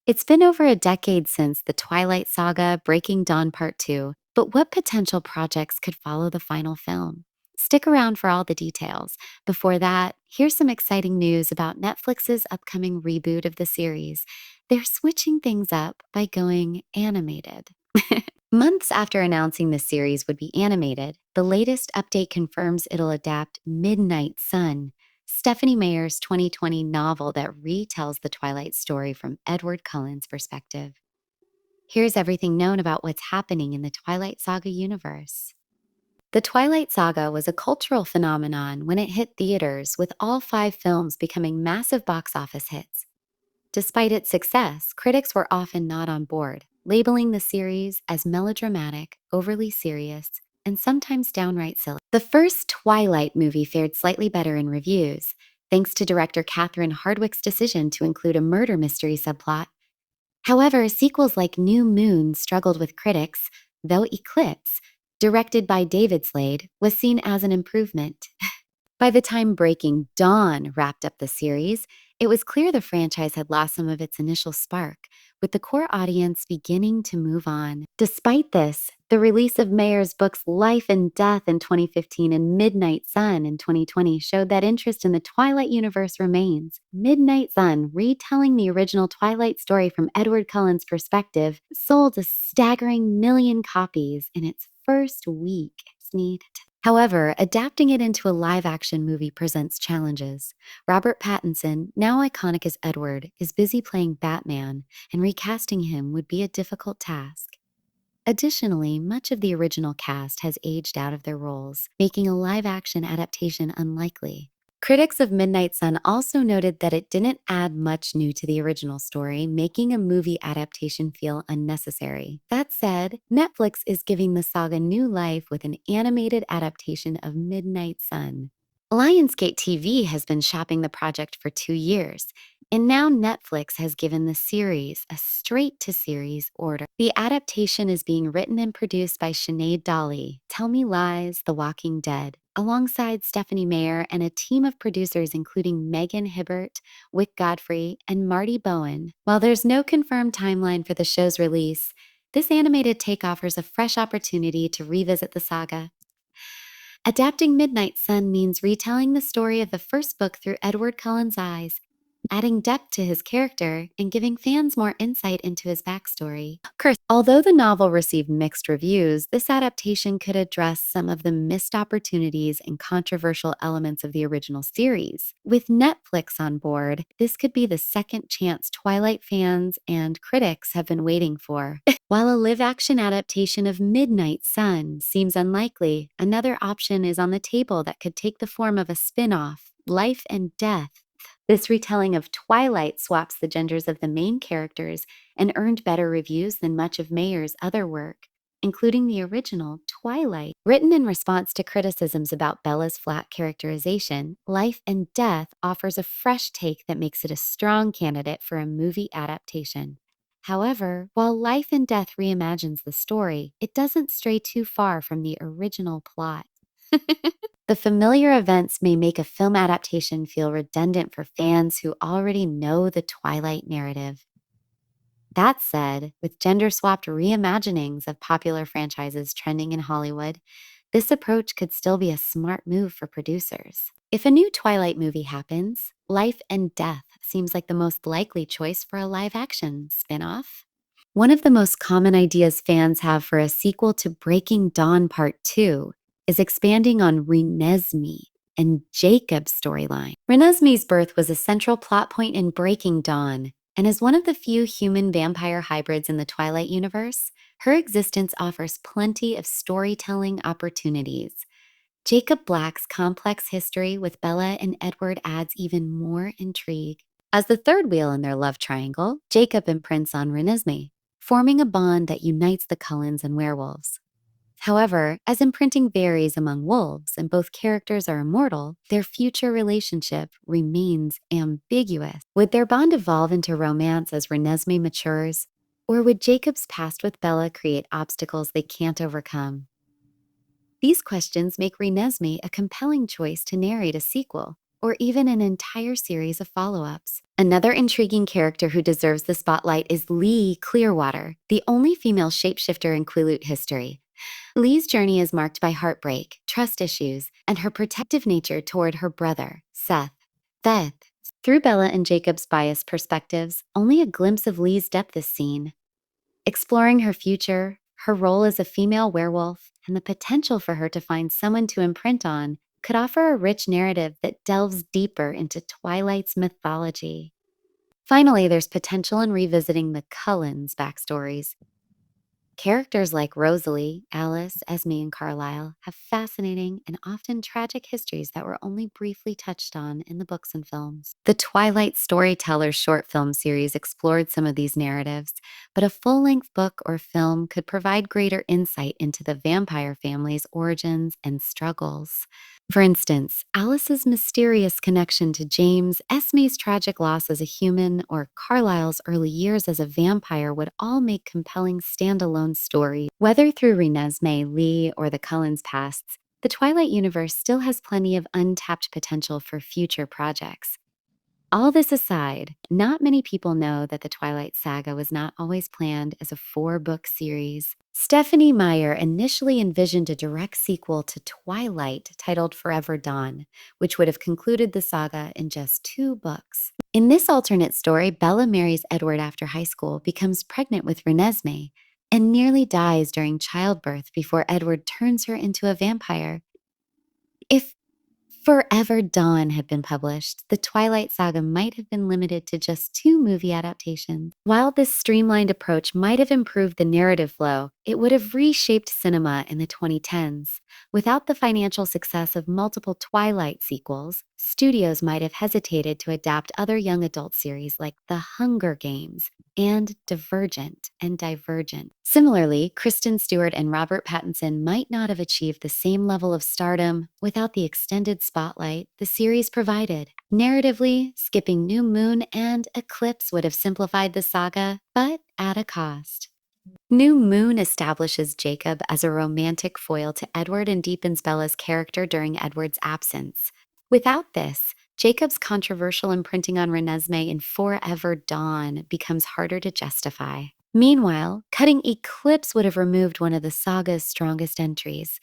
It's been over a decade since the Twilight Saga Breaking Dawn Part 2, but what potential projects could follow the final film? Stick around for all the details. Before that, here's some exciting news about Netflix's upcoming reboot of the series. They're switching things up by going animated. Months after announcing the series would be animated, the latest update confirms it'll adapt Midnight Sun, Stephanie Meyer's 2020 novel that retells the Twilight story from Edward Cullen's perspective. Here's everything known about what's happening in the Twilight Saga universe. The Twilight Saga was a cultural phenomenon when it hit theaters, with all five films becoming massive box office hits. Despite its success, critics were often not on board, labeling the series as melodramatic, overly serious, and sometimes downright silly. The first Twilight movie fared slightly better in reviews, thanks to director Catherine Hardwicke's decision to include a murder mystery subplot. However, sequels like New Moon struggled with critics, though Eclipse, directed by David Slade, was seen as an improvement. By the time Breaking Dawn wrapped up the series, it was clear the franchise had lost some of its initial spark, with the core audience beginning to move on. Despite this, the release of Mayer's books Life and Death in 2015 and Midnight Sun in 2020 showed that interest in the Twilight universe remains. Midnight Sun, retelling the original Twilight story from Edward Cullen's perspective, sold a staggering 1,000,000 copies in its first week. It's neat. However, adapting it into a live-action movie presents challenges. Robert Pattinson, now iconic as Edward, is busy playing Batman, and recasting him would be a difficult task. Additionally, much of the original cast has aged out of their roles, making a live-action adaptation unlikely. Critics of Midnight Sun also noted that it didn't add much new to the original story, making a movie adaptation feel unnecessary. That said, Netflix is giving the saga new life with an animated adaptation of Midnight Sun. Lionsgate TV has been shopping the project for 2 years, and now Netflix has given the series a straight-to-series order. The adaptation is being written and produced by Sinead Dolly, Tell Me Lies, The Walking Dead, alongside Stephanie Meyer and a team of producers including Megan Hibbert, Wick Godfrey, and Marty Bowen. While there's no confirmed timeline for the show's release, this animated take offers a fresh opportunity to revisit the saga. Adapting Midnight Sun means retelling the story of the first book through Edward Cullen's eyes, adding depth to his character and giving fans more insight into his backstory. Although the novel received mixed reviews, this adaptation could address some of the missed opportunities and controversial elements of the original series. With Netflix on board, this could be the second chance Twilight fans and critics have been waiting for. While a live-action adaptation of Midnight Sun seems unlikely, another option is on the table that could take the form of a spin-off, Life and Death. This retelling of Twilight swaps the genders of the main characters and earned better reviews than much of Mayer's other work, including the original Twilight. Written in response to criticisms about Bella's flat characterization, Life and Death offers a fresh take that makes it a strong candidate for a movie adaptation. However, while Life and Death reimagines the story, it doesn't stray too far from the original plot. The familiar events may make a film adaptation feel redundant for fans who already know the Twilight narrative. That said, with gender-swapped reimaginings of popular franchises trending in Hollywood, this approach could still be a smart move for producers. If a new Twilight movie happens, Life and Death seems like the most likely choice for a live-action spin-off. One of the most common ideas fans have for a sequel to Breaking Dawn Part 2 is expanding on Renesmee and Jacob's storyline. Renesmee's birth was a central plot point in Breaking Dawn, and as one of the few human-vampire hybrids in the Twilight universe, her existence offers plenty of storytelling opportunities. Jacob Black's complex history with Bella and Edward adds even more intrigue. As the third wheel in their love triangle, Jacob imprints on Renesmee, forming a bond that unites the Cullens and werewolves. However, as imprinting varies among wolves and both characters are immortal, their future relationship remains ambiguous. Would their bond evolve into romance as Renesmee matures, or would Jacob's past with Bella create obstacles they can't overcome? These questions make Renesmee a compelling choice to narrate a sequel, or even an entire series of follow-ups. Another intriguing character who deserves the spotlight is Lee Clearwater, the only female shapeshifter in Quileute history. Lee's journey is marked by heartbreak, trust issues, and her protective nature toward her brother, Seth. Through Bella and Jacob's biased perspectives, only a glimpse of Lee's depth is seen. Exploring her future, her role as a female werewolf, and the potential for her to find someone to imprint on could offer a rich narrative that delves deeper into Twilight's mythology. Finally, there's potential in revisiting the Cullens backstories. Characters like Rosalie, Alice, Esme, and Carlisle have fascinating and often tragic histories that were only briefly touched on in the books and films. The Twilight Storytellers short film series explored some of these narratives, but a full-length book or film could provide greater insight into the vampire family's origins and struggles. For instance, Alice's mysterious connection to James, Esme's tragic loss as a human, or Carlisle's early years as a vampire would all make compelling standalone stories. Whether through Renesmee, Lee, or the Cullens pasts, the Twilight universe still has plenty of untapped potential for future projects. All this aside, not many people know that the Twilight Saga was not always planned as a 4-book series. Stephanie Meyer initially envisioned a direct sequel to Twilight titled Forever Dawn, which would have concluded the saga in just 2 books. In this alternate story, Bella marries Edward after high school, becomes pregnant with Renesmee, and nearly dies during childbirth before Edward turns her into a vampire. If Forever Dawn had been published, the Twilight Saga might have been limited to just 2 movie adaptations. While this streamlined approach might have improved the narrative flow, it would have reshaped cinema in the 2010s. Without the financial success of multiple Twilight sequels, studios might have hesitated to adapt other young adult series like The Hunger Games and Divergent and Divergent. Similarly, Kristen Stewart and Robert Pattinson might not have achieved the same level of stardom without the extended spotlight the series provided. Narratively, skipping New Moon and Eclipse would have simplified the saga, but at a cost. New Moon establishes Jacob as a romantic foil to Edward and deepens Bella's character during Edward's absence. Without this, Jacob's controversial imprinting on Renesmee in Forever Dawn becomes harder to justify. Meanwhile, cutting Eclipse would have removed one of the saga's strongest entries.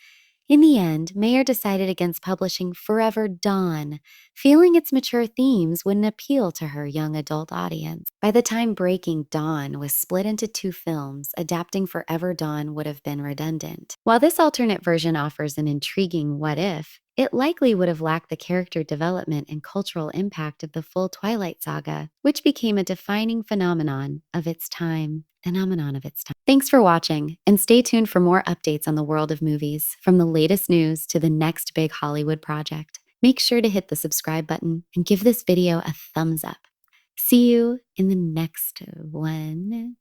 In the end, Meyer decided against publishing Forever Dawn, feeling its mature themes wouldn't appeal to her young adult audience. By the time Breaking Dawn was split into 2 films, adapting Forever Dawn would have been redundant. While this alternate version offers an intriguing what-if, it likely would have lacked the character development and cultural impact of the full Twilight Saga, which became a defining phenomenon of its time. Thanks for watching, and stay tuned for more updates on the world of movies, from the latest news to the next big Hollywood project. Make sure to hit the subscribe button and give this video a thumbs up. See you in the next one.